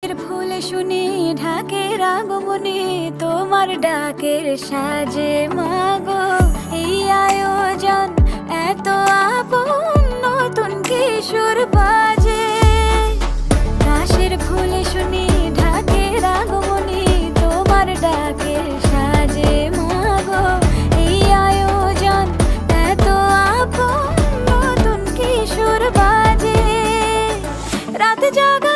ফুলে শুনি ঢাকের আগমনে তোমার ডাকের সাজে মাগো এই আয়োজন এত আপন নতুন কিশোর বাজে কাশের ফুলে শুনি ঢাকের আগমনে তোমার ডাকের সাজে মাগো এই আয়োজন এত আপন নতুন কিশোর বাজে রাত জাগা